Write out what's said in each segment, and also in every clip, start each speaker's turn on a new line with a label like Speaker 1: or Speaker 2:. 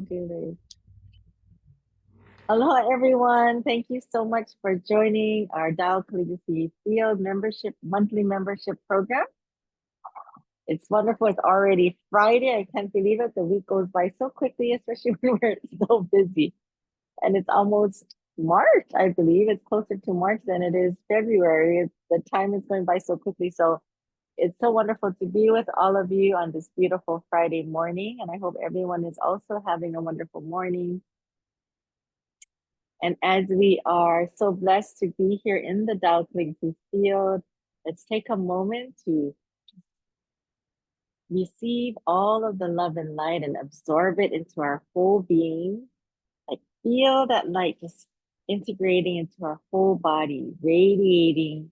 Speaker 1: Good. Aloha, everyone. Thank you so much for joining our Tao Calligraphy Field monthly membership program. It's wonderful. It's already Friday. I can't believe it. The week goes by so quickly, especially when we're so busy. And it's almost March, I believe. It's closer to March than it is February. The time is going by so quickly. So it's so wonderful to be with all of you on this beautiful Friday morning. And I hope everyone is also having a wonderful morning. And as we are so blessed to be here in the Tao Calligraphy field, let's take a moment to receive all of the love and light and absorb it into our whole being. Like feel that light just integrating into our whole body, radiating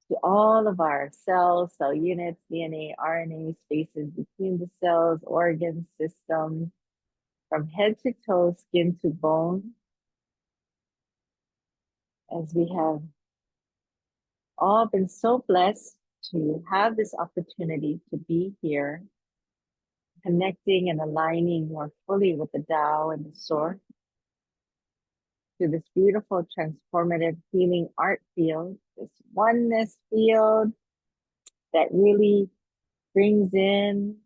Speaker 1: to all of our cells, cell units, DNA, RNA, spaces between the cells, organs, systems, from head to toe, skin to bone. As we have all been so blessed to have this opportunity to be here, connecting and aligning more fully with the Tao and the Source to this beautiful, transformative healing art field, this oneness field that really brings in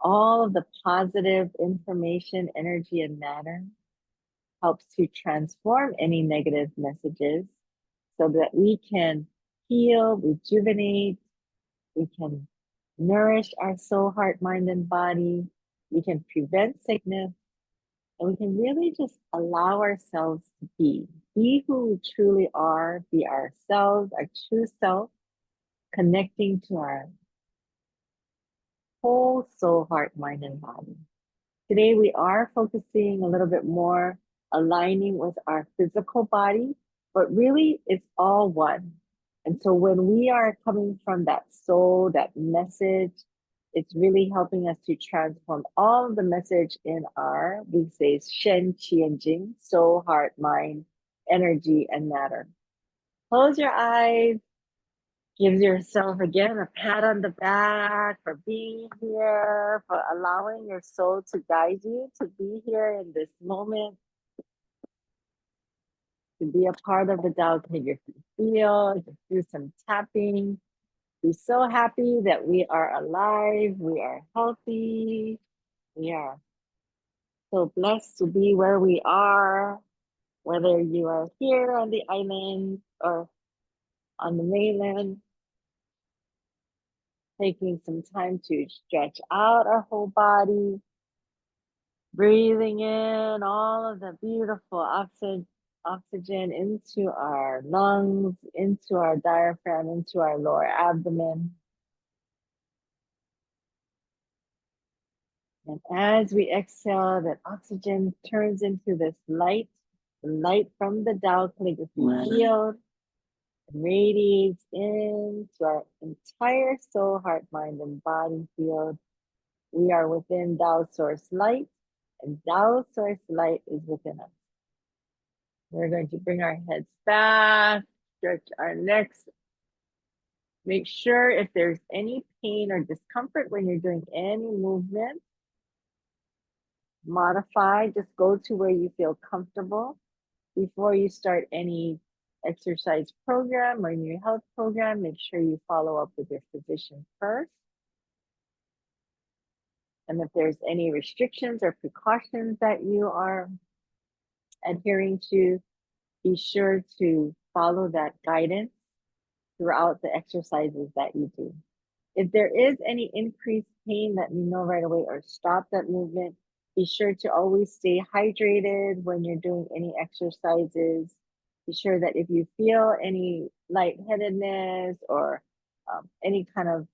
Speaker 1: all of the positive information, energy, and matter, helps to transform any negative messages so that we can heal, rejuvenate, we can nourish our soul, heart, mind, and body. We can prevent sickness. And we can really just allow ourselves to be who we truly are, be ourselves, our true self, connecting to our whole soul, heart, mind, and body. Today, we are focusing a little bit more aligning with our physical body, but really it's all one. And so when we are coming from that soul, that message, it's really helping us to transform all of the message in our, we say, Shen, Qi, and Jing, soul, heart, mind, energy, and matter. Close your eyes. Give yourself again a pat on the back for being here, for allowing your soul to guide you to be here in this moment, to be a part of the Tao Calligraphy field, to do some tapping. Be so happy that we are alive, we are healthy, we are so blessed to be where we are, whether you are here on the island or on the mainland. Taking some time to stretch out our whole body, breathing in all of the beautiful oxygen into our lungs, into our diaphragm, into our lower abdomen. And as we exhale, that oxygen turns into this light, the light from the Tao Calligraphy field, radiates into our entire soul, heart, mind, and body field. We are within Tao Source Light, and Tao Source Light is within us. We're going to bring our heads back, stretch our necks. Make sure if there's any pain or discomfort when you're doing any movement, modify, just go to where you feel comfortable. Before you start any exercise program or new health program, make sure you follow up with your physician first. And if there's any restrictions or precautions that you are adhering to, be sure to follow that guidance throughout the exercises that you do. If there is any increased pain, let me know right away or stop that movement. Be sure to always stay hydrated when you're doing any exercises. Be sure that if you feel any lightheadedness or any kind of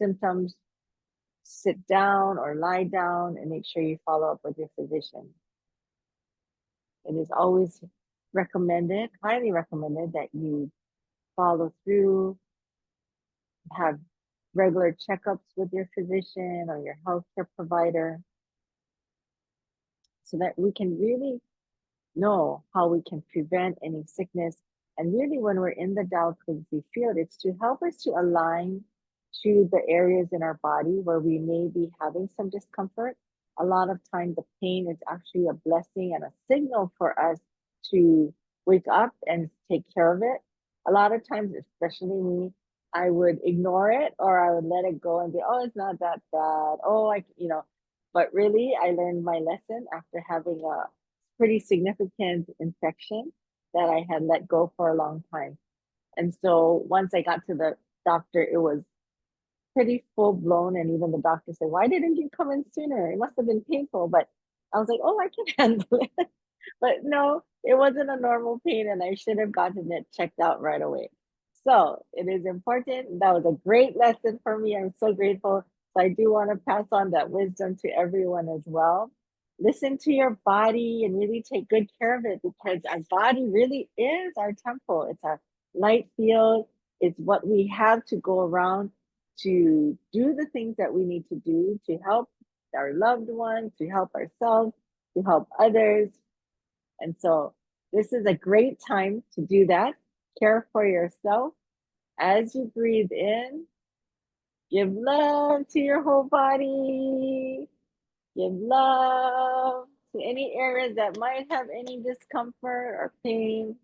Speaker 1: symptoms, sit down or lie down and make sure you follow up with your physician. It is always recommended, highly recommended, that you follow through, have regular checkups with your physician or your healthcare provider so that we can really know how we can prevent any sickness. And really, when we're in the Tao Calligraphy field, it's to help us to align to the areas in our body where we may be having some discomfort a lot of times the pain is actually a blessing and a signal for us to wake up and take care of it. A lot of times, especially me, I would ignore it or I would let it go and be, oh, it's not that bad. Oh, but really, I learned my lesson after having a pretty significant infection that I had let go for a long time. And so once I got to the doctor, it was pretty full blown. And even the doctor said, why didn't you come in sooner? It must have been painful. But I was like, oh, I can handle it. But no, it wasn't a normal pain, and I should have gotten it checked out right away. So it is important. That was a great lesson for me. I'm so grateful. So I do want to pass on that wisdom to everyone as well. Listen to your body and really take good care of it, because our body really is our temple. It's our light field. It's what we have to go around to do the things that we need to do to help our loved ones, to help ourselves, to help others. And so this is a great time to do that. Care for yourself. As you breathe in, give love to your whole body. Give love to any areas that might have any discomfort or pain.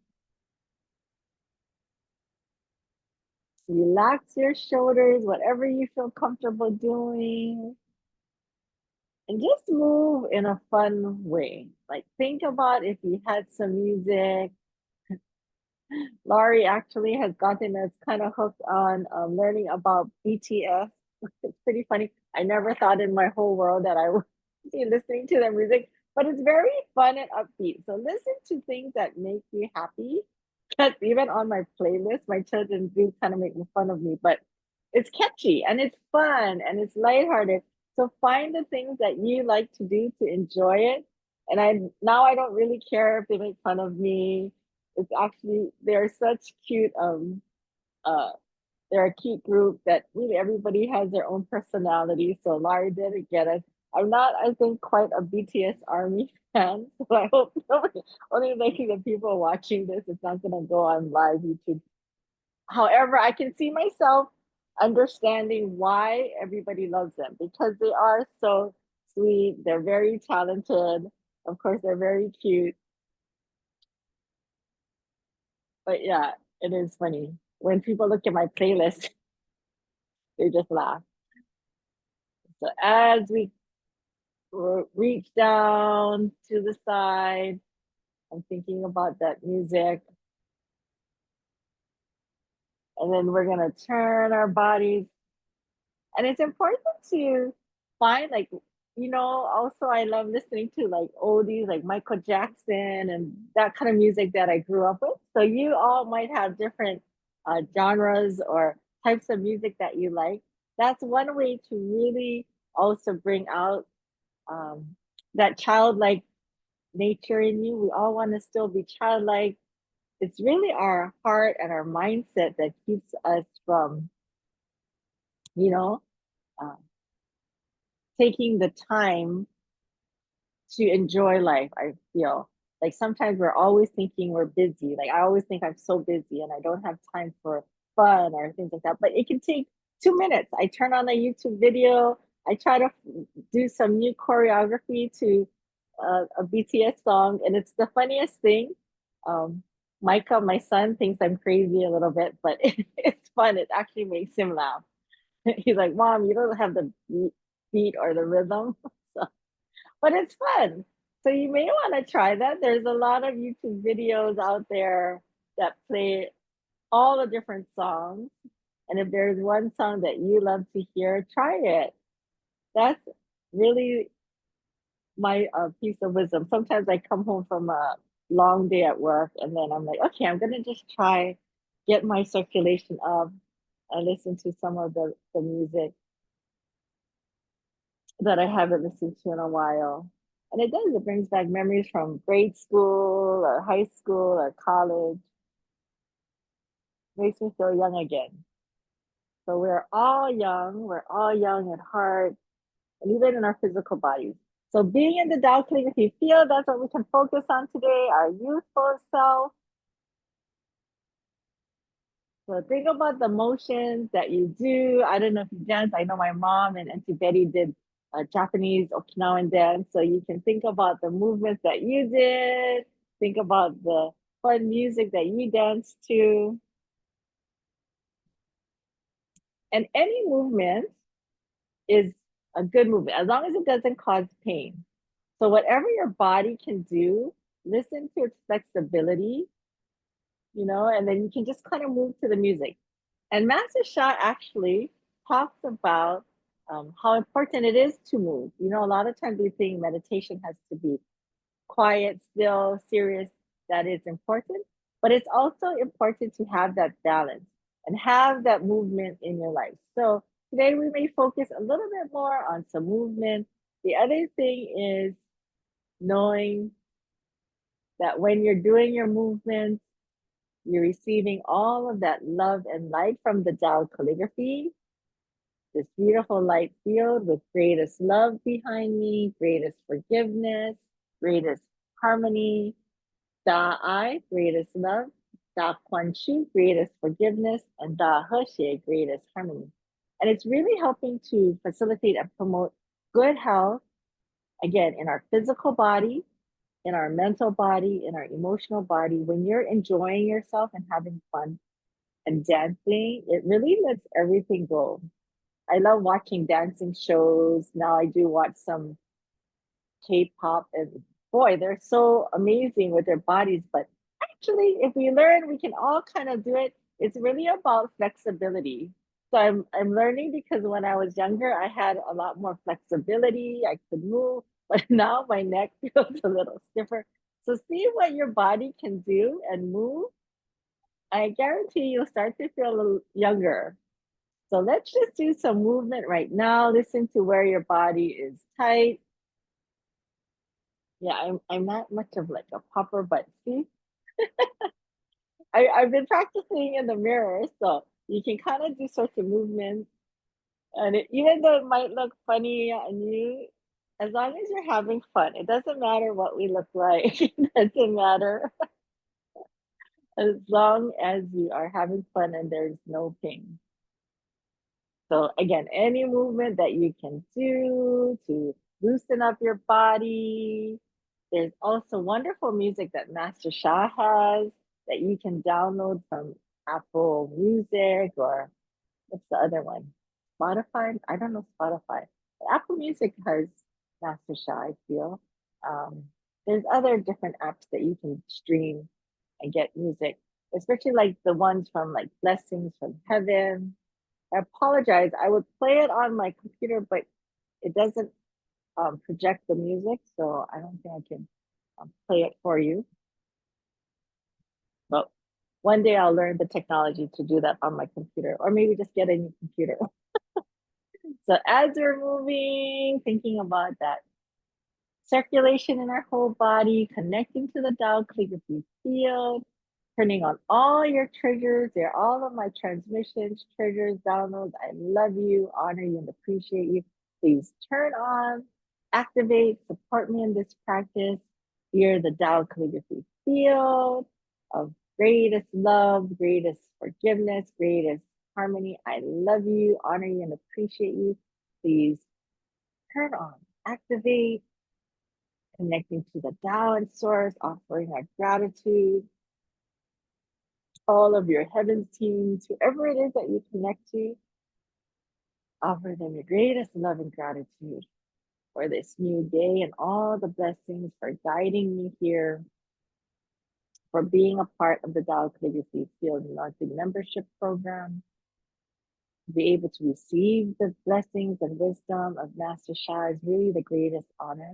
Speaker 1: Relax your shoulders, whatever you feel comfortable doing. And just move in a fun way. Like, think about if you had some music. Laurie actually has gotten us kind of hooked on learning about BTS. It's pretty funny. I never thought in my whole world that I would be listening to their music, but it's very fun and upbeat. So listen to things that make you happy. Because even on my playlist, my children do kind of make fun of me, but it's catchy and it's fun and it's lighthearted. So find the things that you like to do to enjoy it. And I don't really care if they make fun of me. It's actually, they're such cute uh they're a cute group that really everybody has their own personality. So Larry didn't get it. I'm not, I think, quite a BTS army fan. So I hope nobody, only making the people watching this, it's not gonna go on live YouTube. However, I can see myself understanding why everybody loves them, because they are so sweet. They're very talented. Of course, they're very cute. But yeah, it is funny. When people look at my playlist, they just laugh. So as we reach down to the side, I'm thinking about that music. And then we're gonna turn our bodies. And it's important to find, like, also I love listening to like oldies like Michael Jackson and that kind of music that I grew up with. So you all might have different genres or types of music that you like. That's one way to really also bring out that childlike nature in you. We all want to still be childlike. It's really our heart and our mindset that keeps us from, you know, uh, taking the time to enjoy life. I feel like sometimes we're always thinking we're busy. Like, I always think I'm so busy and I don't have time for fun or things like that. But it can take 2 minutes. I turn on a YouTube video. I try to do some new choreography to a BTS song, and it's the funniest thing. Um, Micah, my son, thinks I'm crazy a little bit, but it's fun. It actually makes him laugh. He's like, "Mom, you don't have the beat or the rhythm." So, but it's fun. So you may want to try that. There's a lot of YouTube videos out there that play all the different songs. And if there's one song that you love to hear, try it. That's really my piece of wisdom. Sometimes I come home from a long day at work and then I'm like, okay, I'm gonna just try get my circulation up and listen to some of the music that I haven't listened to in a while. And it does, it brings back memories from grade school or high school or college. Makes me feel young again. So we're all young at heart, and even in our physical bodies. So being in the Tao Calligraphy field, that's what we can focus on today, our youthful self. So think about the motions that you do. I don't know if you dance. I know my mom and Auntie Betty did Japanese Okinawan dance. So you can think about the movements that you did, think about the fun music that you danced to. And any movement is a good movement as long as it doesn't cause pain. So whatever your body can do, listen to its flexibility, and then you can just kind of move to the music. And Master Sha actually talks about how important it is to move. A lot of times we think meditation has to be quiet, still, serious. That is important, but it's also important to have that balance and have that movement in your life. So today we may focus a little bit more on some movement. The other thing is knowing that when you're doing your movements, you're receiving all of that love and light from the Tao Calligraphy, this beautiful light field with greatest love behind me, greatest forgiveness, greatest harmony, Da I, greatest love, Da Quan Chu, greatest forgiveness, and Da He Xie, greatest harmony. And it's really helping to facilitate and promote good health, again, in our physical body, in our mental body, in our emotional body. When you're enjoying yourself and having fun and dancing, it really lets everything go. I love watching dancing shows. Now I do watch some K-pop, and boy, they're so amazing with their bodies. But actually, if we learn, we can all kind of do it. It's really about flexibility. So I'm learning because when I was younger, I had a lot more flexibility. I could move, but now my neck feels a little stiffer. So see what your body can do and move. I guarantee you'll start to feel a little younger. So let's just do some movement right now. Listen to where your body is tight. Yeah, I'm not much of like a popper, but see, I've been practicing in the mirror, so you can kind of do sorts of movements. And even though it might look funny on you, as long as you're having fun, it doesn't matter what we look like. It doesn't matter as long as you are having fun and there's no pain. So again, any movement that you can do to loosen up your body. There's also wonderful music that Master Shah has that you can download from Apple Music, or what's the other one? Spotify? I don't know Spotify. But Apple Music has Master Shah, I feel. Um, there's other different apps that you can stream and get music, especially like the ones from like Blessings from Heaven. I apologize. I would play it on my computer, but it doesn't project the music, so I don't think I can play it for you. But one day I'll learn the technology to do that on my computer, or maybe just get a new computer. So as we're moving, thinking about that circulation in our whole body, connecting to the Tao Calligraphy field, turning on all your triggers. They're all of my transmissions, triggers, downloads. I love you, honor you, and appreciate you. Please turn on, activate, support me in this practice. You're the Tao Calligraphy field of greatest love, greatest forgiveness, greatest harmony. I love you, honor you, and appreciate you. Please turn on, activate, connecting to the Tao and source, offering our gratitude, all of your heavens teams, whoever it is that you connect to, offer them your greatest love and gratitude for this new day and all the blessings, for guiding me here, for being a part of the Tao Calligraphy Field Launching Membership Program, to be able to receive the blessings and wisdom of Master Sha is really the greatest honor.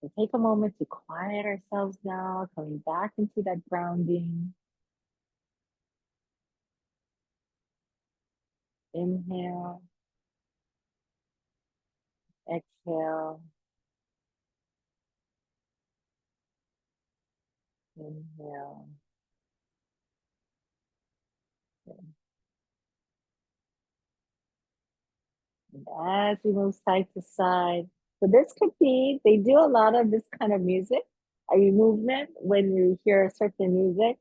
Speaker 1: So take a moment to quiet ourselves now, coming back into that grounding. Inhale, exhale, inhale. And as we move side to side, so this could be, they do a lot of this kind of music, a movement when you hear certain music.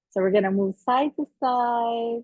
Speaker 1: So we're gonna move side to side.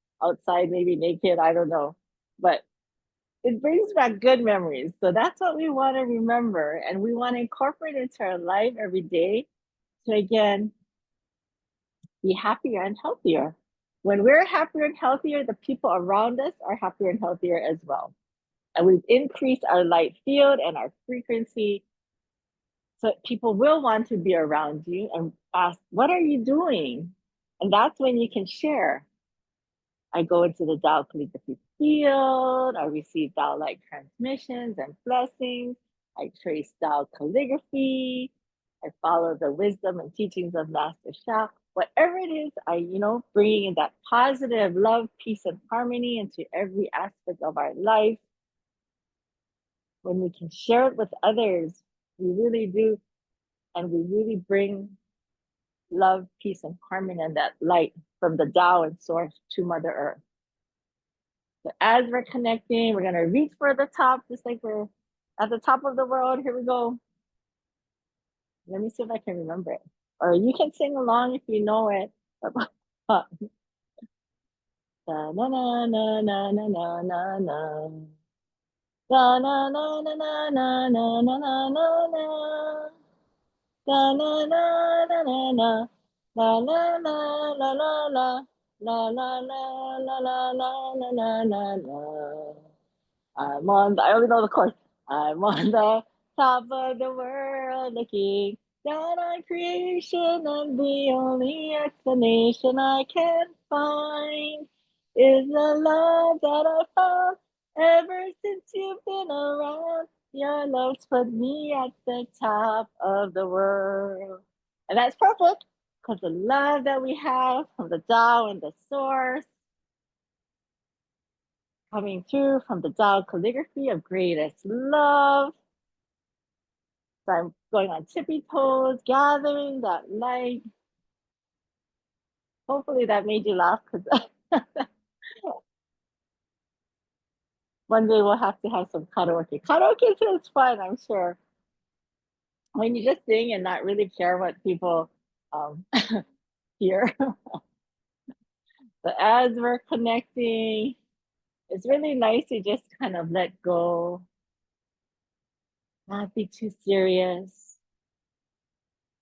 Speaker 1: outside, maybe naked, I don't know. But it brings back good memories. So that's what we want to remember. And we want to incorporate into our life every day to, again, be happier and healthier. When we're happier and healthier, the people around us are happier and healthier as well. And we've increased our light field and our frequency. So people will want to be around you and ask, what are you doing? And that's when you can share. I go into the Tao Calligraphy field. I receive Tao-like transmissions and blessings. I trace Tao calligraphy. I follow the wisdom and teachings of Master Sha. Whatever it is, bringing in that positive love, peace, and harmony into every aspect of our life. When we can share it with others, we really do, and we really bring love, peace, and harmony and that light from the Tao and source to Mother Earth. So as we're connecting, we're gonna reach for the top, just like we're at the top of the world. Here we go. Let me see if I can remember it. Or you can sing along if you know it. Na na na na na na na na na. Na na na na na na na na na na na. Na na na na na na. La la la la la la. La la la la la la la la la. I only know the chorus. I'm on the top of the world looking down on creation, and the only explanation I can find is the love that I found ever since you've been around. Your love's put me at the top of the world. And that's perfect because the love that we have from the Tao and the source coming through from the Tao calligraphy of greatest love. So I'm going on tippy toes, gathering that light. Hopefully that made you laugh because one day we'll have to have some karaoke. Karaoke feels fun, I'm sure. When you just sing and not really care what people hear. But as we're connecting, it's really nice to just kind of let go, not be too serious,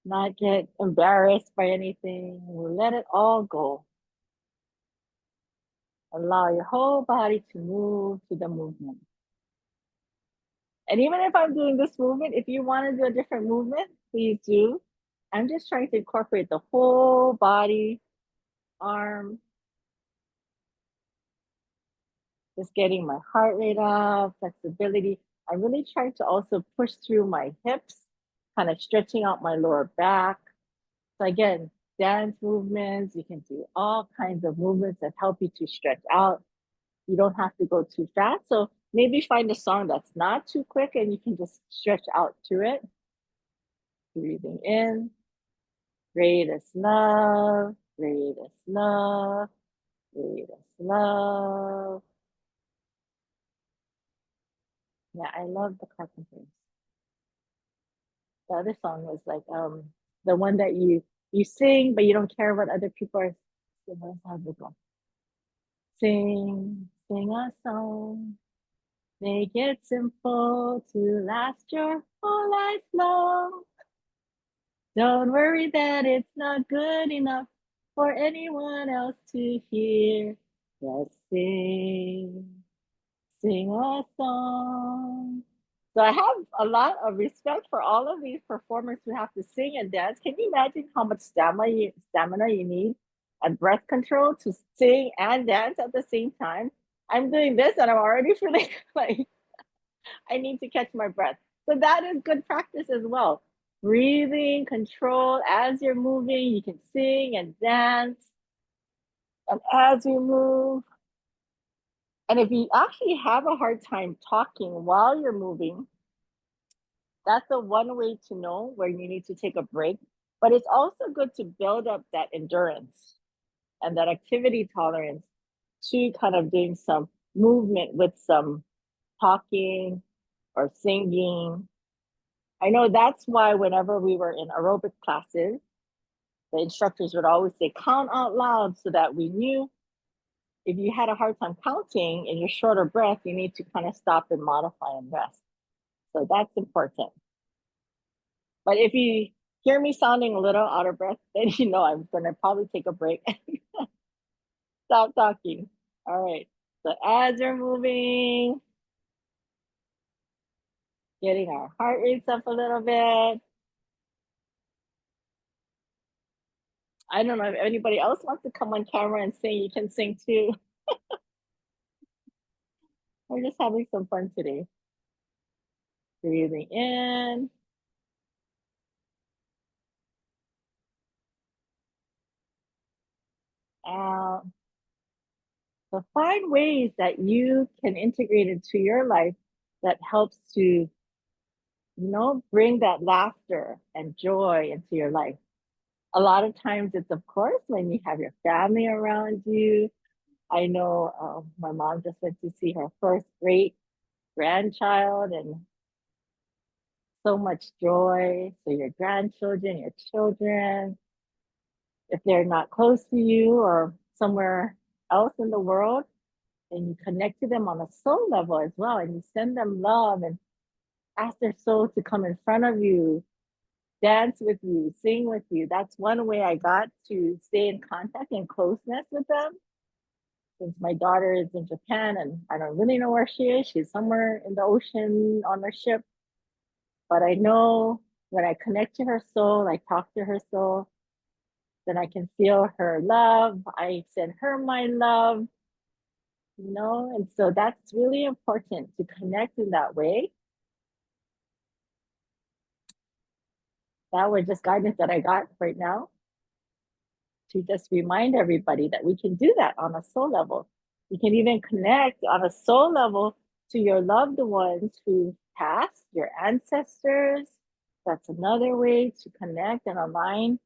Speaker 1: not get embarrassed by anything. Let it all go. Allow your whole body to move to the movement. And even if I'm doing this movement, if you want to do a different movement, please do. I'm just trying to incorporate the whole body, arm, just getting my heart rate up, flexibility. I'm really trying to also push through my hips, kind of stretching out my lower back. So again, dance movements, you can do all kinds of movements that help you to stretch out. You don't have to go too fast. So maybe find a song that's not too quick and you can just stretch out to it. Breathing in, greatest love, greatest love, greatest love. Yeah, I love the Carpenters. The other song was like the one that you sing, but you don't care what other people are singing. How's it go? Sing, sing a song. Make it simple to last your whole life long. Don't worry that it's not good enough for anyone else to hear. Just sing, sing a song. So I have a lot of respect for all of these performers who have to sing and dance. Can you imagine how much stamina you need and breath control to sing and dance at the same time? I'm doing this and I'm already feeling like I need to catch my breath. So that is good practice as well. Breathing, control, as you're moving, you can sing and dance. And as you move, and if you actually have a hard time talking while you're moving, that's the one way to know where you need to take a break. But it's also good to build up that endurance and that activity tolerance to kind of doing some movement with some talking or singing. I know that's why whenever we were in aerobic classes, the instructors would always say, count out loud so that we knew if you had a hard time counting and you're short of breath, you need to kind of stop and modify and rest. So that's important. But if you hear me sounding a little out of breath, then you know I'm going to probably take a break and stop talking. All right. So as we're moving, getting our heart rates up a little bit. I don't know if anybody else wants to come on camera and sing. You can sing too. We're just having some fun today. Breathing in. Out. So find ways that you can integrate into your life that helps to, bring that laughter and joy into your life. A lot of times it's, of course, when you have your family around you. I know my mom just went to see her first great grandchild and so much joy. So your grandchildren, your children, if they're not close to you or somewhere else in the world, and you connect to them on a soul level as well, and you send them love and ask their soul to come in front of you, dance with you, sing with you. That's one way I got to stay in contact and closeness with them. Since my daughter is in Japan and I don't really know where she is, she's somewhere in the ocean on a ship. But I know when I connect to her soul, I talk to her soul, then I can feel her love. I send her my love, and so that's really important to connect in that way. That was just guidance that I got right now to just remind everybody that we can do that on a soul level. You can even connect on a soul level to your loved ones who passed, your ancestors. That's another way to connect and align.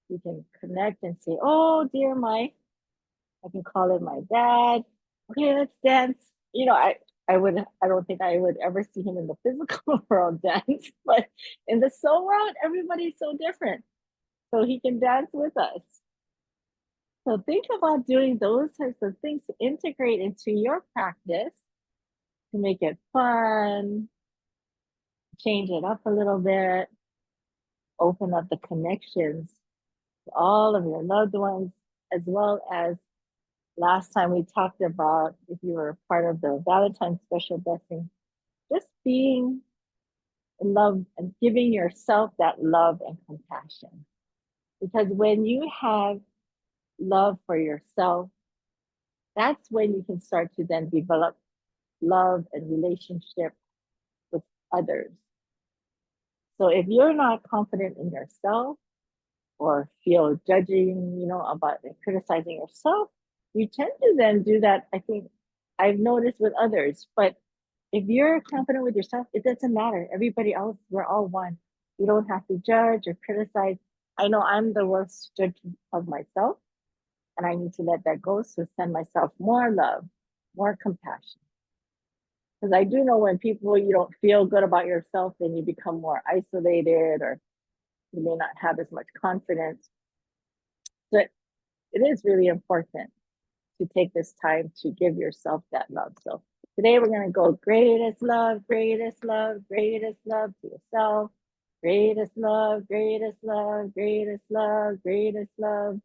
Speaker 1: You can connect and say, oh, dear, I can call it my dad. Okay, let's dance. I don't think I would ever see him in the physical world dance, but in the soul world, everybody's so different. So he can dance with us. So think about doing those types of things to integrate into your practice to make it fun, change it up a little bit, open up the connections to all of your loved ones, as well as last time we talked about, if you were part of the Valentine's special blessing, just being in love and giving yourself that love and compassion. Because when you have love for yourself, that's when you can start to then develop love and relationship with others. So if you're not confident in yourself or feel judging, about criticizing yourself, you tend to then do that. I think I've noticed with others, but if you're confident with yourself, it doesn't matter. Everybody else, we're all one. You don't have to judge or criticize. I know I'm the worst judge of myself, and I need to let that go. So send myself more love, more compassion. Because I do know when you don't feel good about yourself, then you become more isolated or you may not have as much confidence. But it is really important to take this time to give yourself that love. So today we're going to go greatest love, greatest love, greatest love to yourself. Greatest love, greatest love, greatest love, greatest love.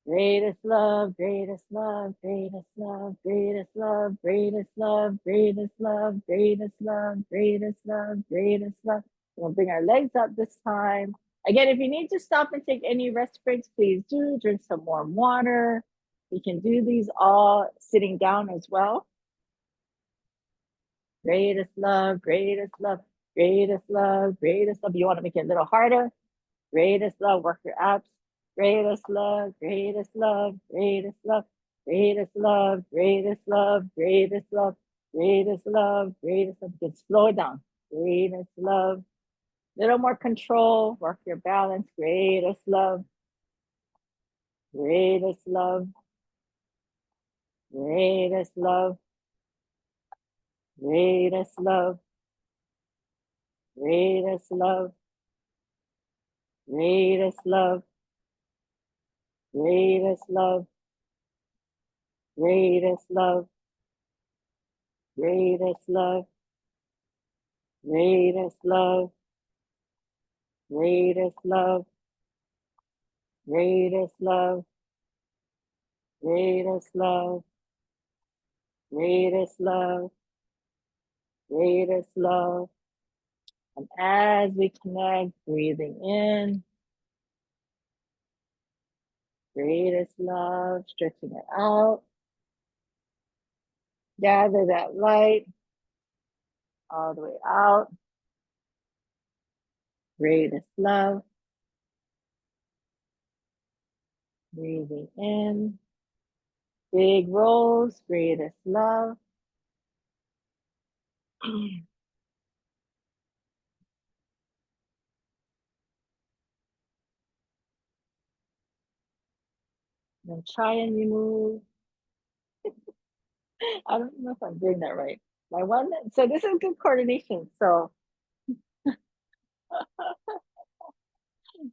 Speaker 1: Greatest love, greatest love, greatest love, greatest love, greatest love, greatest love, greatest love, greatest love, greatest love. We'll bring our legs up this time. Again, if you need to stop and take any rest breaks, please do. Drink some warm water. You can do these all sitting down as well. Greatest love, greatest love, greatest love, greatest love. You want to make it a little harder. Greatest love, work your abs. Greatest love, greatest love, greatest love, greatest love, greatest love, greatest love, greatest love, greatest love. You can slow it down. Greatest love. Little more control, work your balance. Greatest love, greatest love, greatest love, greatest love, greatest love, greatest love, greatest love, greatest love, greatest love, greatest love, greatest love, greatest love, greatest love, greatest love, greatest love. And as we connect, breathing in, greatest love, stretching it out. Gather that light all the way out. Greatest love. Breathing in. Big rose, greatest love. Then try and remove. I don't know if I'm doing that right. My one, so this is good coordination. So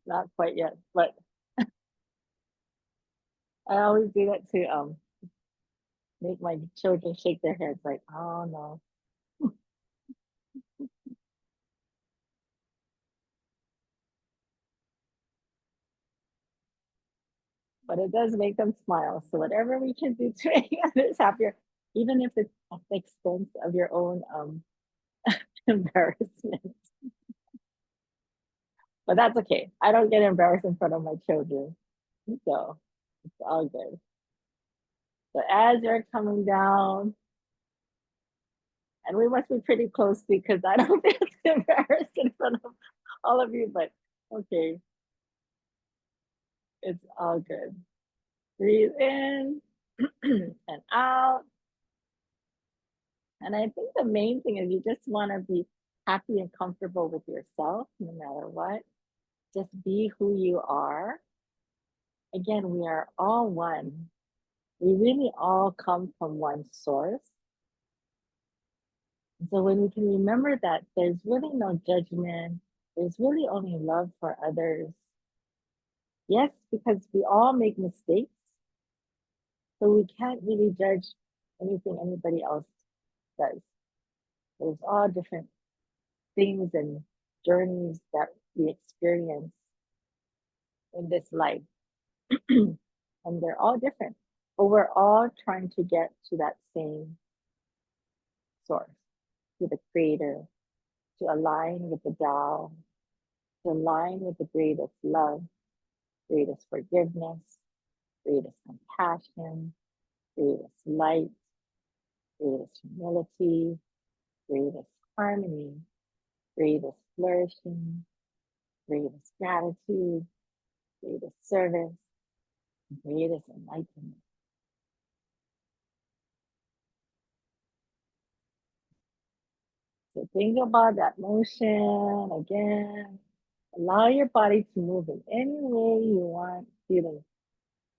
Speaker 1: not quite yet, but I always do that to make my children shake their heads like, oh no. But it does make them smile. So whatever we can do to make others happier, even if it's at the expense of your own embarrassment. But that's okay. I don't get embarrassed in front of my children. So it's all good. So as you're coming down, and we must be pretty close because I don't feel embarrassed in front of all of you, but okay, it's all good. Breathe in and out. And I think the main thing is you just want to be happy and comfortable with yourself no matter what. Just be who you are. Again, we are all one. We really all come from one source. So when we can remember that there's really no judgment, there's really only love for others. Yes, because we all make mistakes. So we can't really judge anything anybody else does. There's all different things and journeys that we experience in this life. And they're all different. But we're all trying to get to that same source, to the creator, to align with the Tao, to align with the greatest love, greatest forgiveness, greatest compassion, greatest light, greatest humility, greatest harmony, greatest flourishing, greatest gratitude, greatest service, greatest enlightenment. So think about that motion again. Allow your body to move in any way you want, feeling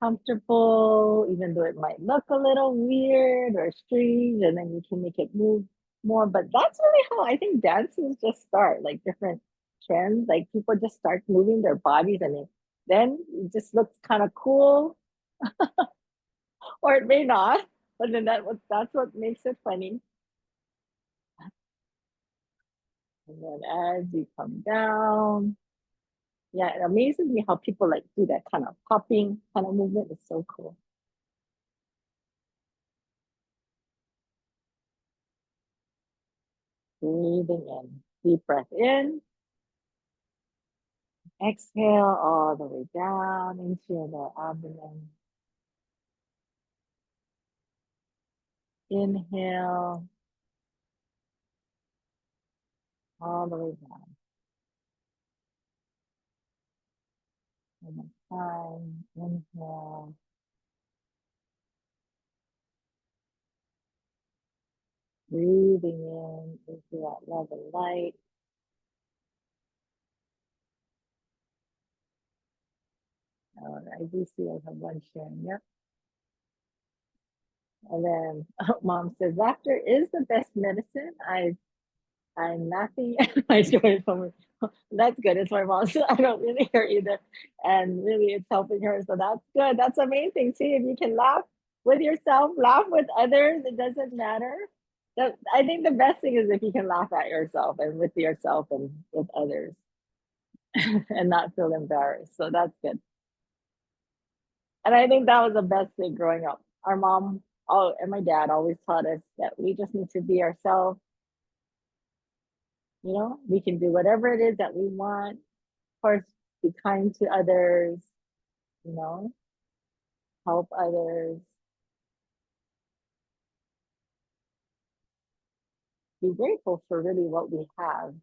Speaker 1: comfortable, even though it might look a little weird or strange, and then you can make it move more. But that's really how I think dances just start, like different trends. Like people just start moving their bodies, and then it just looks kind of cool, or it may not. But then that's what makes it funny. And then as you come down, yeah, it amazes me how people like do that kind of popping kind of movement. It's so cool. Breathing in, deep breath in, exhale all the way down into the abdomen. Inhale all the way down. One more time, inhale. Breathing in into that love and light. I do see I have one sharing. Yep. And then mom says, laughter is the best medicine. I'm laughing at my joy from that's good. It's my mom. So I don't really hear either. And really it's helping her. So that's good. That's amazing. See, if you can laugh with yourself, laugh with others. It doesn't matter. I think the best thing is if you can laugh at yourself and with yourself and with others and not feel embarrassed. So that's good. And I think that was the best thing growing up. Our mom and my dad always taught us that we just need to be ourselves. You know, we can do whatever it is that we want. Of course, be kind to others, you know, help others, be grateful for really what we have.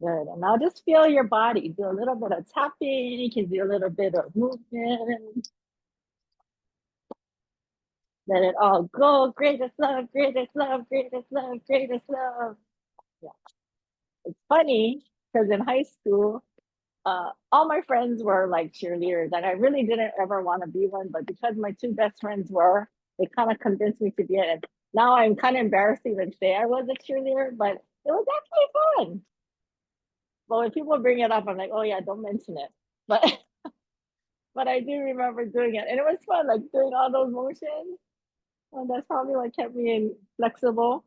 Speaker 1: Good. And now just feel your body. Do a little bit of tapping. You can do a little bit of movement. Let it all go. Greatest love, greatest love, greatest love, greatest love. Yeah. It's funny because in high school, all my friends were like cheerleaders, and I really didn't ever want to be one, but because my two best friends were, they kind of convinced me to be it. And now I'm kind of embarrassed to even say I was a cheerleader, but it was actually fun. But when people bring it up, I'm like, oh yeah, don't mention it. But but I do remember doing it, and it was fun, like doing all those motions. And that's probably what kept me in flexible.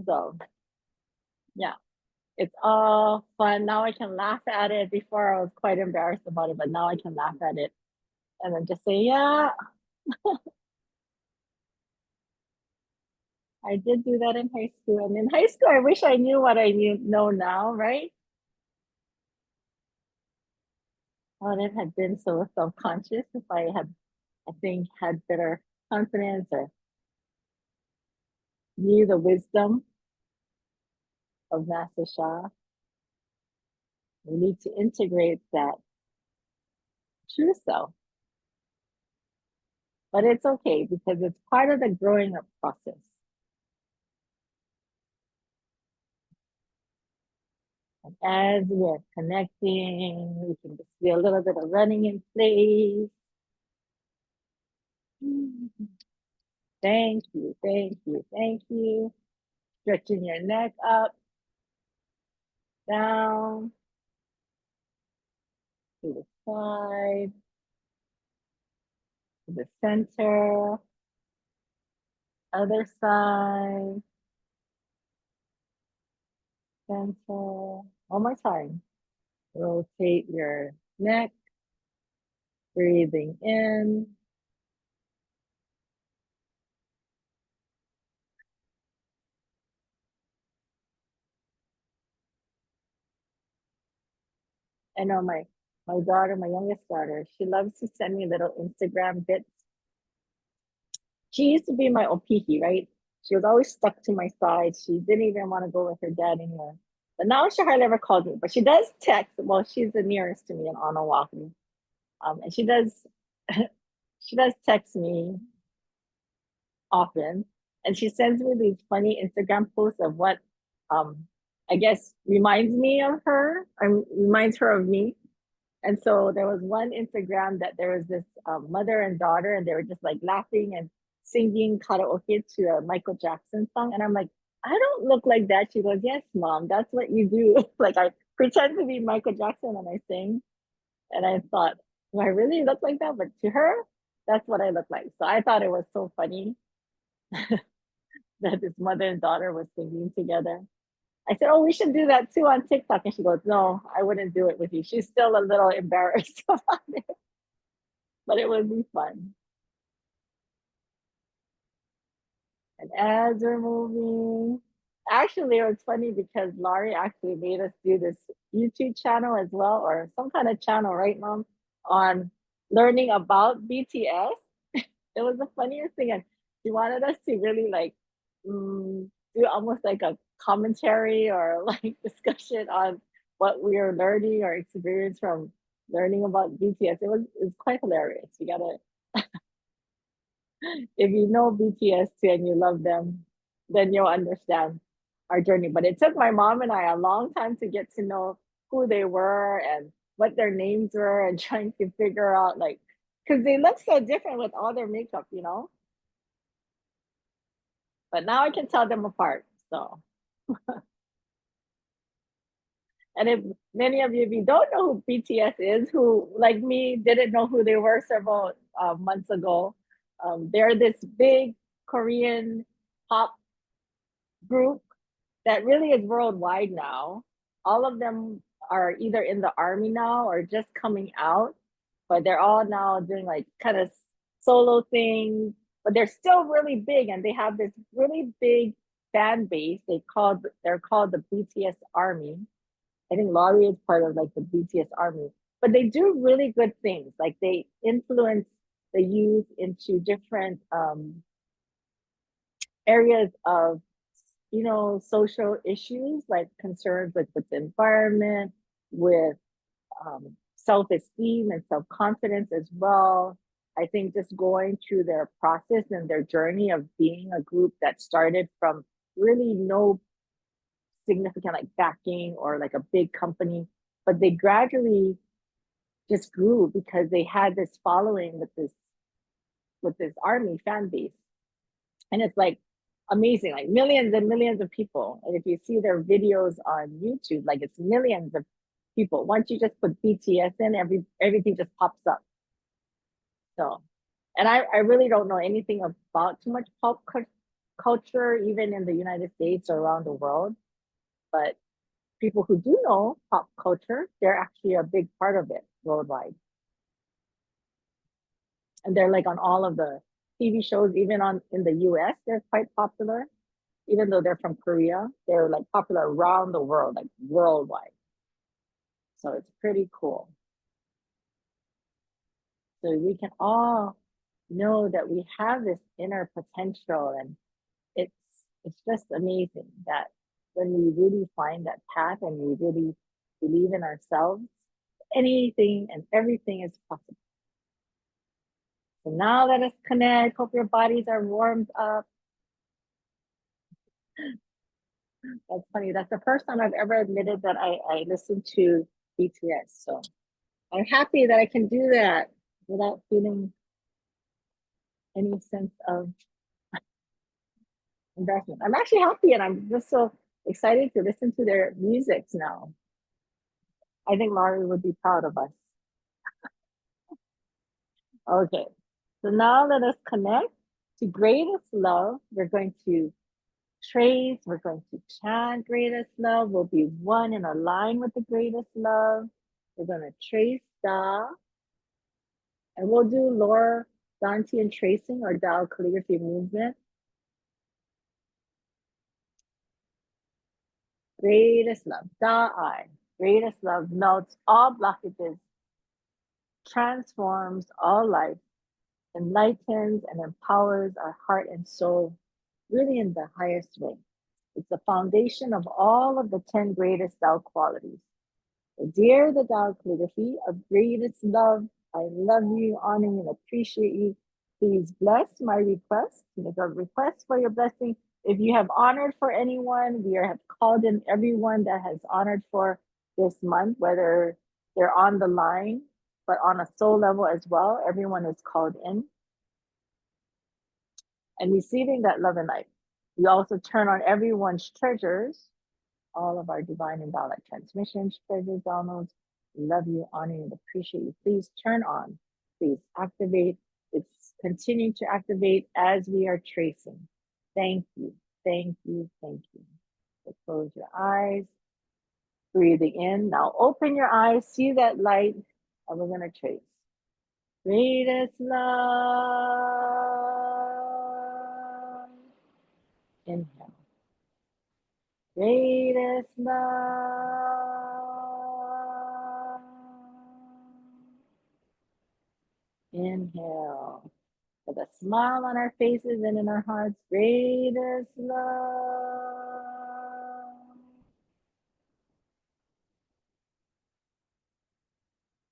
Speaker 1: So yeah, it's all fun. Now I can laugh at it. Before I was quite embarrassed about it, but now I can laugh at it and then just say, yeah, I did do that in high school. And in high school, I wish I knew what I know now, right? Would it had been so self-conscious if I had, I think, had better confidence or knew the wisdom of Master Shah. We need to integrate that true self. But it's okay because it's part of the growing up process. And as we're connecting, we can just do a little bit of running in place. Thank you, thank you, thank you. Stretching your neck up, down, to the side, to the center, other side, center. One more time. Rotate your neck, breathing in. I know my daughter, my youngest daughter, she loves to send me little Instagram bits. She used to be my opihi, right? She was always stuck to my side. She didn't even want to go with her dad anymore. But now she hardly ever calls me. But she does text. Well, she's the nearest to me in Oahu. And she does text me often, and she sends me these funny Instagram posts of what I guess reminds me of her, reminds her of me. And so there was one Instagram that there was this mother and daughter, and they were just like laughing and singing karaoke to a Michael Jackson song. And I'm like, I don't look like that. She goes, yes, mom, that's what you do. Like I pretend to be Michael Jackson and I sing. And I thought, do I really look like that? But to her, that's what I look like. So I thought it was so funny that this mother and daughter was singing together. I said, oh, we should do that too on TikTok. And she goes, no, I wouldn't do it with you. She's still a little embarrassed about it, but it would be fun. And as we're moving, actually, it was funny because Laurie actually made us do this YouTube channel as well, or some kind of channel, right, Mom? On learning about BTS. It was the funniest thing. And she wanted us to really like do almost like a commentary or like discussion on what we are learning or experience from learning about BTS. It was quite hilarious. You gotta, if you know BTS too and you love them, then you'll understand our journey. But it took my mom and I a long time to get to know who they were and what their names were and trying to figure out like, because they look so different with all their makeup, you know? But now I can tell them apart. So, And if many of you, if you don't know who BTS is, who like me didn't know who they were several months ago, they're this big Korean pop group that really is worldwide now. All of them are either in the army now or just coming out, but they're all now doing like kind of solo things, but they're still really big and they have this really big fan base. They're called the BTS Army. I think Laurie is part of like the BTS Army, but they do really good things. Like they influence the youth into different areas of social issues like concerns with the environment, with self-esteem and self-confidence as well. I think just going through their process and their journey of being a group that started from really no significant like backing or like a big company, but they gradually just grew because they had this following with this army fan base. And it's like amazing, like millions and millions of people. And if you see their videos on YouTube, like it's millions of people. Once you just put BTS in, everything just pops up. So, and I really don't know anything about too much pop culture, even in the United States or around the world. But people who do know pop culture, they're actually a big part of it worldwide. And they're like on all of the TV shows, even on in the US, they're quite popular. Even though they're from Korea, they're like popular around the world, like worldwide. So it's pretty cool. So we can all know that we have this inner potential, and it's it's just amazing that when we really find that path and we really believe in ourselves, anything and everything is possible. So now let us connect. Hope your bodies are warmed up. That's funny. That's the first time I've ever admitted that I listened to BTS. So I'm happy that I can do that without feeling any sense of embarrassment. I'm actually happy and I'm just so excited to listen to their music now. I think Laurie would be proud of us. Okay, so now let us connect to greatest love. We're going to trace, we're going to chant greatest love. We'll be one and aligned with the greatest love. We're going to trace Da, and we'll do Laura Dantian tracing or Tao calligraphy movement. Greatest love, Da-I. Greatest love melts all blockages, transforms all life, enlightens and empowers our heart and soul, really in the highest way. It's the foundation of all of the 10 greatest Tao qualities. So dear the Tao calligraphy of greatest love, I love you, honor you, and appreciate you. Please bless my request. Make a request for your blessing. If you have honored for anyone, we have called in everyone that has honored for this month, whether they're on the line, but on a soul level as well. Everyone is called in. And receiving that love and light. We also turn on everyone's treasures, all of our divine and Tao-like transmissions, treasures, downloads. Love you, honor you, and appreciate you. Please turn on. Please activate. It's continuing to activate as we are tracing. Thank you, thank you, thank you. So close your eyes. Breathing in. Now open your eyes, see that light, and we're going to trace. Greatest love. Inhale. Greatest love. Inhale. With a smile on our faces and in our hearts. Greatest love.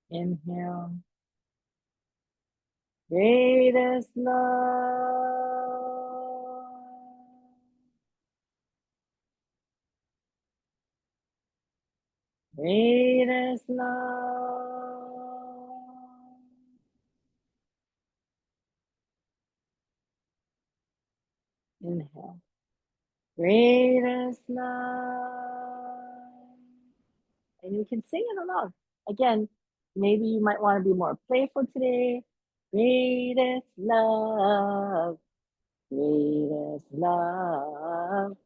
Speaker 1: Inhale. Greatest love. Greatest love. Inhale. Greatest love. And you can sing it along. Again, maybe you might want to be more playful today. Greatest love, greatest love,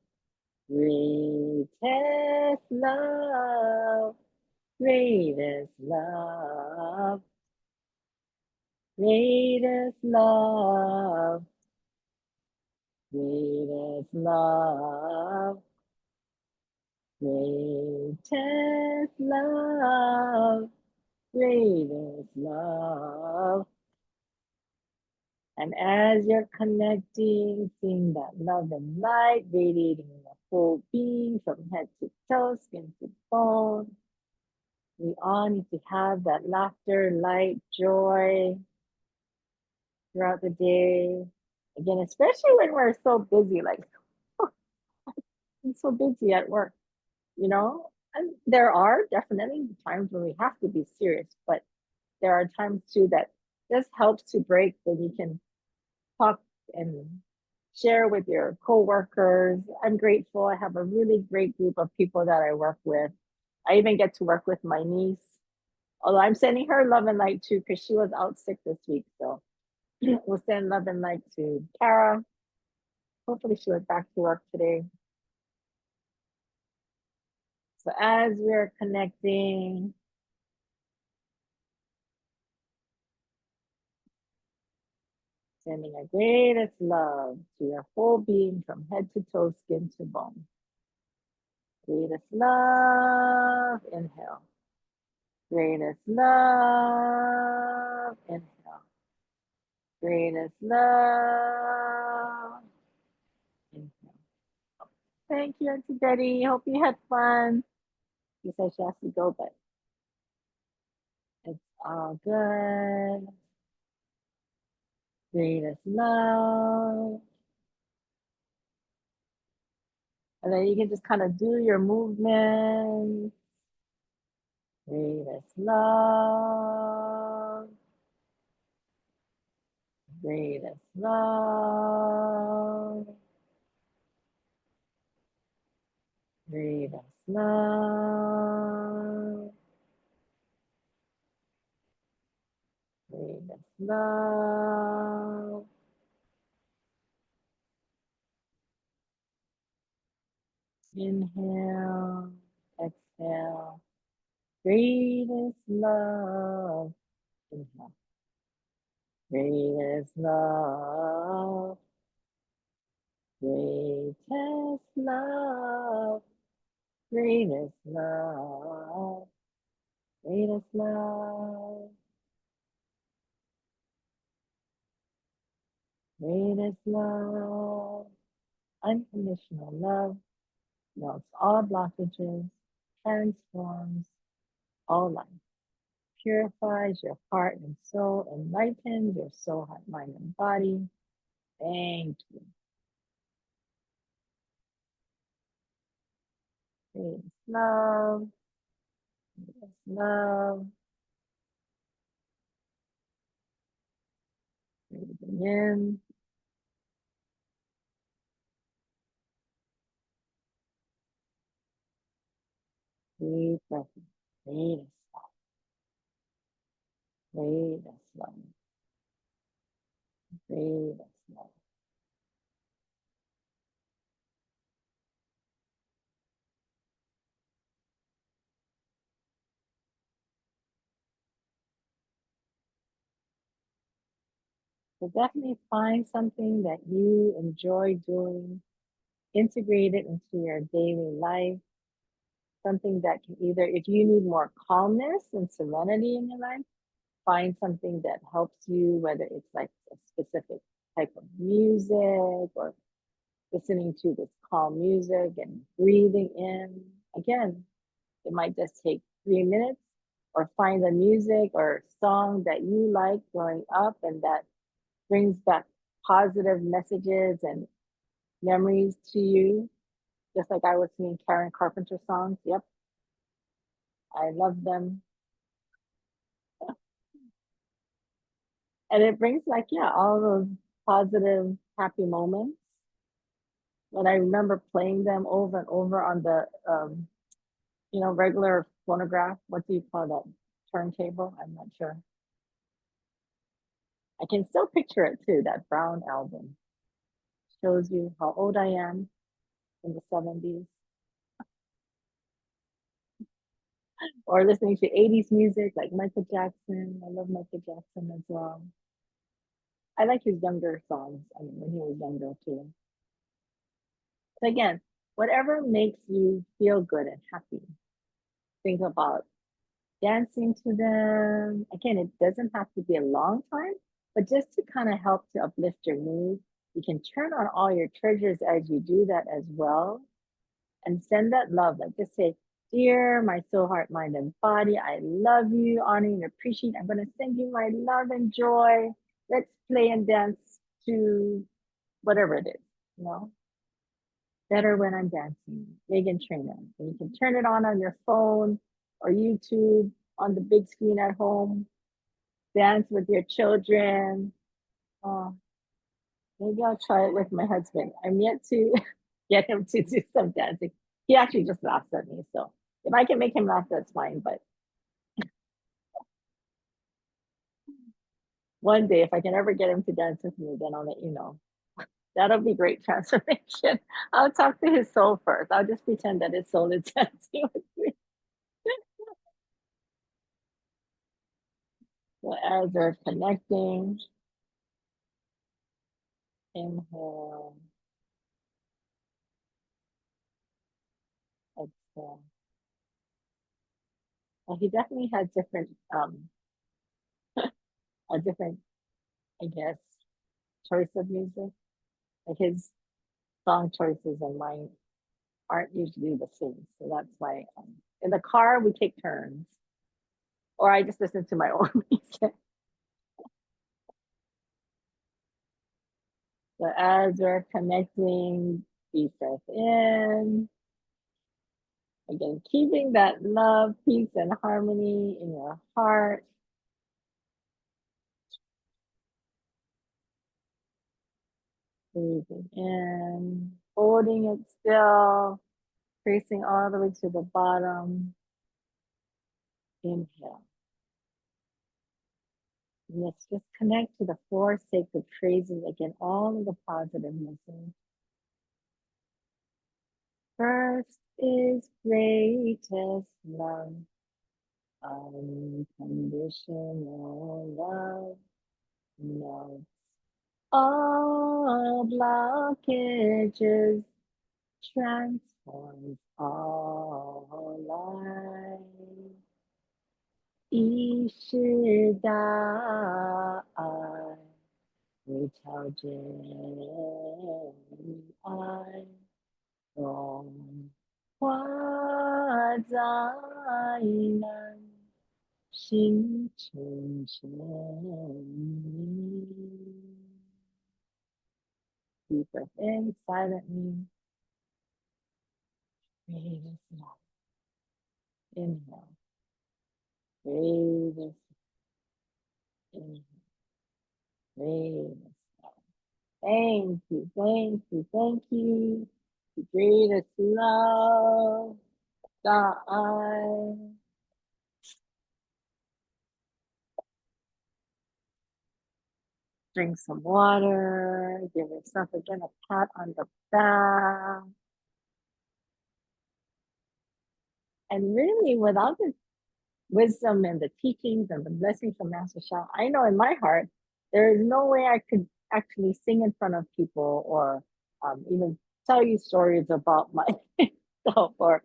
Speaker 1: greatest love, greatest love, greatest love, greatest love, greatest love, greatest love. And as you're connecting, seeing that love and light radiating in your whole being from head to toe, skin to bone, we all need to have that laughter, light, joy throughout the day. Again, especially when we're so busy, like I'm so busy at work, you know? And there are definitely times when we have to be serious, but there are times too that just helps to break when you can talk and share with your coworkers. I'm grateful. I have a really great group of people that I work with. I even get to work with my niece, although I'm sending her love and light too because she was out sick this week. So we'll send love and light to Kara. Hopefully she was back to work today. So as we're connecting, sending our greatest love to your whole being from head to toe, skin to bone. Greatest love, inhale. Greatest love, inhale. Greatest love, inhale. Thank you, Auntie Betty. Hope you had fun. She said she has to go, but it's all good. Greatest love. And then you can just kind of do your movements. Greatest love. Greatest love. Greatest love. Greatest love. Inhale, exhale. Greatest love. Inhale. Greatest love. Greatest love. Greatest love. Greatest love. Greatest love. Unconditional love melts all blockages, transforms all life, purifies your heart and soul, enlightens your soul, heart, mind, and body. Thank you. Greatest love. Greatest love. Breathing in. Deep breath in. Greatest love. Greatest love. Greatest love. So definitely find something that you enjoy doing, integrate it into your daily life, something that can either, if you need more calmness and serenity in your life, find something that helps you, whether it's like a specific type of music or listening to this calm music and breathing in. Again, it might just take 3 minutes, or find a music or song that you like growing up and that brings back positive messages and memories to you. Just like I was singing Karen Carpenter songs. Yep, I love them. And it brings like, yeah, all those positive, happy moments. And I remember playing them over and over on the, regular phonograph. What do you call that? Turntable? I'm not sure. I can still picture it too, that brown album. Shows you how old I am in the 70s. Or listening to 80s music like Michael Jackson. I love Michael Jackson as well. I like his younger songs. I mean, when he was younger too. So again, whatever makes you feel good and happy, think about dancing to them. Again, it doesn't have to be a long time, but just to kind of help to uplift your mood. You can turn on all your treasures as you do that as well. And send that love. Like just say, dear, my soul, heart, mind, and body, I love you, honor and appreciate. I'm going to send you my love and joy. Let's play and dance to whatever it is, you know. Better when I'm dancing. Megan Trainor. And you can turn it on your phone or YouTube on the big screen at home. Dance with your children. Oh, maybe I'll try it with my husband. I'm yet to get him to do some dancing. He actually just laughs at me. So if I can make him laugh, that's fine. But one day, if I can ever get him to dance with me, then I'll let you know. That'll be great transformation. I'll talk to his soul first. I'll just pretend that his soul is dancing with me. So as we're connecting, inhale, exhale. Well, he definitely had different, a different, I guess, choice of music. Like his song choices and mine aren't usually the same. So that's why in the car we take turns, or I just listen to my own music. So as we're connecting, deep breath in. Again, keeping that love, peace, and harmony in your heart. Breathing in, holding it still, tracing all the way to the bottom. Inhale. Let's just connect to the four sacred phrases. Again, all of the positive messages. First is greatest love, unconditional love, melts all blockages, transforms all life. Ishidai, without I from Huazainan, Xing Chen Chen. Deep breath in silently. Greatest love. Inhale. Greatest. Inhale. Greatest love. Thank you, thank you, thank you. The greatest love that I. Drink some water, give yourself again a pat on the back. And really, without the wisdom and the teachings and the blessings from Master Sha, I know in my heart, there is no way I could actually sing in front of people or even tell you stories about myself or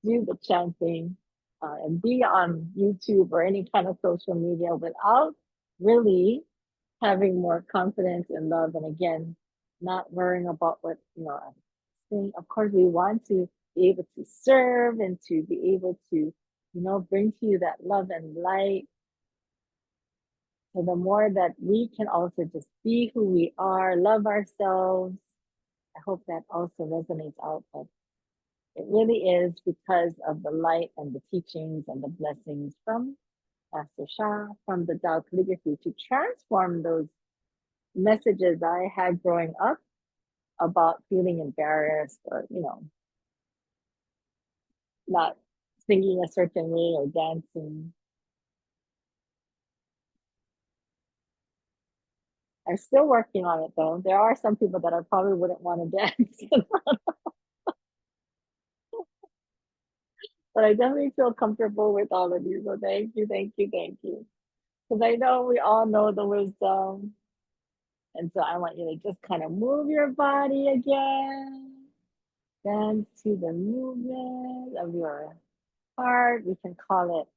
Speaker 1: do the chanting and be on YouTube or any kind of social media without really having more confidence and love. And again, not worrying about what, I'm saying. Of course, we want to be able to serve and to be able to, bring to you that love and light. So the more that we can also just be who we are, love ourselves, I hope that also resonates out. But it really is because of the light and the teachings and the blessings from Master Sha, from the Tao Calligraphy to transform those messages I had growing up about feeling embarrassed or, not singing a certain way or dancing. I'm still working on it though. There are some people that I probably wouldn't want to dance, but I definitely feel comfortable with all of you. So thank you, thank you, thank you. Because I know we all know the wisdom. And so I want you to just kind of move your body again. Dance to the movement of your heart. We can call it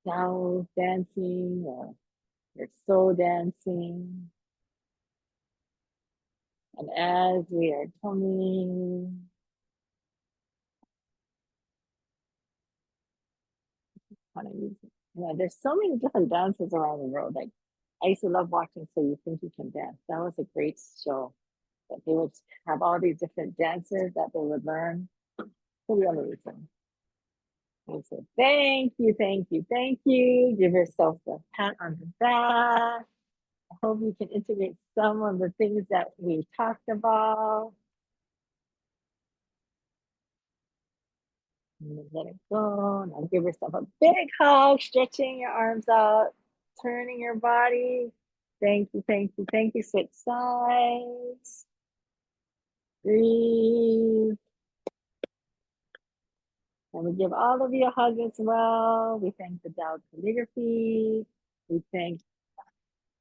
Speaker 1: Tao dancing or your soul dancing. And as we are coming, kind of use it. There's so many different dances around the world. Like I used to love watching So You Think You Can Dance. That was a great show. That they would have all these different dances that they would learn. So we amazing. And so thank you, thank you, thank you. Give yourself a pat on the back. I hope you can integrate some of the things that we talked about. And let it go. Now give yourself a big hug, stretching your arms out, turning your body. Thank you, thank you, thank you. Switch sides. Breathe. And we give all of you a hug as well. We thank the Tao Calligraphy. We thank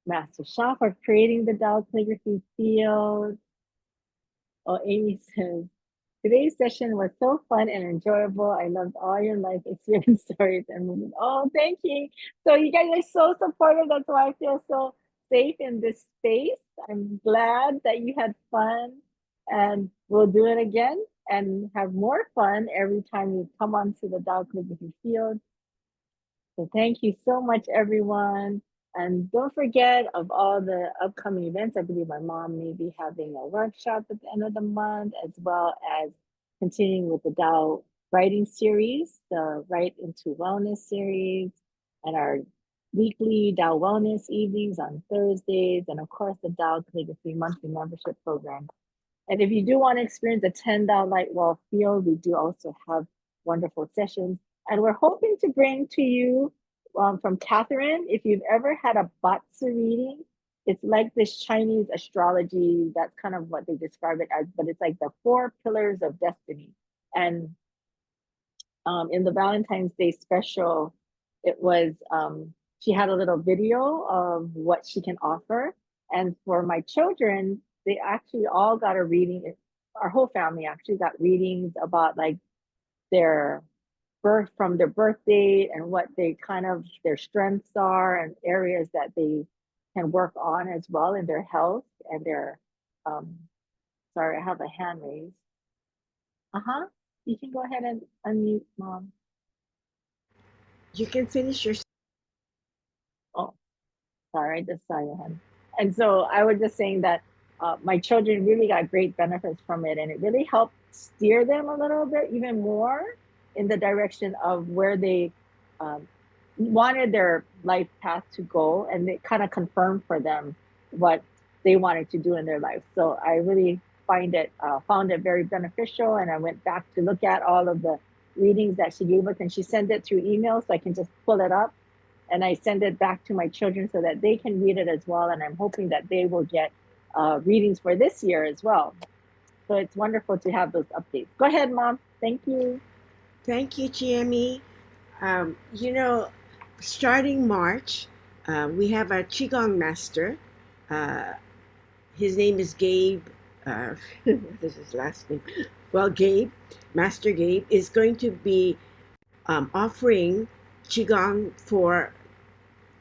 Speaker 1: Master Shah for creating the Tao Calligraphy field. Oh, Amy says, today's session was so fun and enjoyable. I loved all your life experience stories and movement. Oh, thank you. So you guys are so supportive. That's why I feel so safe in this space. I'm glad that you had fun, and we'll do it again and have more fun every time you come onto the Tao Calligraphy field. So thank you so much, everyone. And don't forget of all the upcoming events. I believe my mom may be having a workshop at the end of the month, as well as continuing with the Tao writing series, the Write into Wellness series, and our weekly Tao Wellness evenings on Thursdays, and of course the Tao Calligraphy monthly membership program. And if you do want to experience the 10 light wall field, we do also have wonderful sessions. And we're hoping to bring to you from Catherine, if you've ever had a Batsu reading, it's like this Chinese astrology. That's kind of what they describe it as, but it's like the 4 pillars of destiny. And in the Valentine's Day special, it was, she had a little video of what she can offer. And for my children, they actually all got a reading. Our whole family actually got readings about like their birth, from their birth date, and what they kind of their strengths are and areas that they can work on as well in their health and their sorry, I have a hand raised. Uh-huh. You can go ahead and unmute, Mom.
Speaker 2: You can finish your.
Speaker 1: Oh, sorry, I just saw your hand. And so I was just saying that my children really got great benefits from it, and it really helped steer them a little bit even more in the direction of where they um, wanted their life path to go, and it kind of confirmed for them what they wanted to do in their life. So I really found it very beneficial, and I went back to look at all of the readings that she gave us, and she sent it through email, so I can just pull it up and I send it back to my children so that they can read it as well. And I'm hoping that they will get readings for this year as well. So it's wonderful to have those updates. Go ahead, Mom. Thank you.
Speaker 2: Thank you, GME. You know, starting March, we have our Qigong master. Uh, his name is Gabe. What is his last name? Well, Gabe, Master Gabe, is going to be offering Qigong for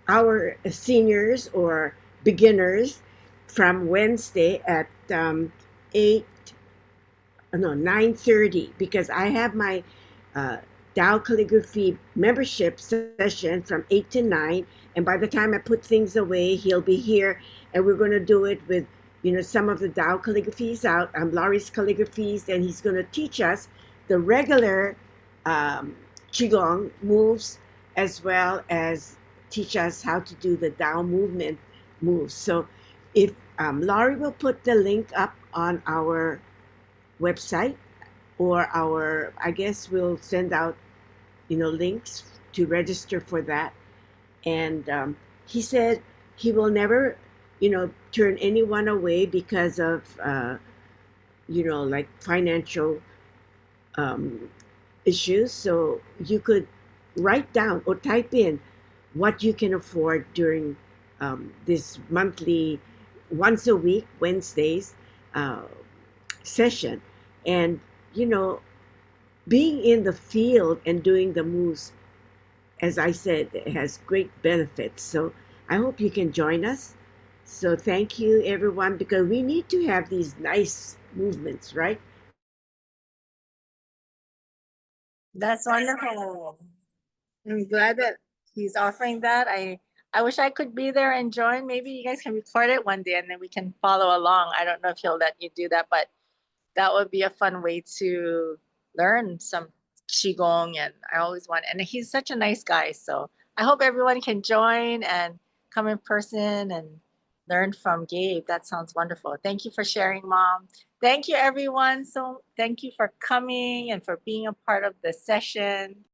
Speaker 2: our seniors or beginners from Wednesday at 8 no 9:30, because I have my uh, Tao Calligraphy membership session from 8 to 9, and by the time I put things away, he'll be here, and we're going to do it with some of the Tao Calligraphies out. Laurie's Calligraphies, and he's going to teach us the regular Qigong moves, as well as teach us how to do the Tao movement moves. So if Laurie will put the link up on our website, or I guess we'll send out, links to register for that. And he said he will never, turn anyone away because of, like financial um, issues. So you could write down or type in what you can afford during this monthly, once a week, Wednesdays uh, session. And, you know, being in the field and doing the moves, as I said, it has great benefits. So I hope you can join us. So thank you, everyone, because we need to have these nice movements, right?
Speaker 1: That's wonderful. I'm glad that he's offering that. I wish I could be there and join. Maybe you guys can record it one day and then we can follow along. I don't know if he'll let you do that, but that would be a fun way to learn some qigong. And I always want, and he's such a nice guy. So I hope everyone can join and come in person and learn from Gabe. That sounds wonderful. Thank you for sharing, Mom. Thank you, everyone. So thank you for coming and for being a part of the session.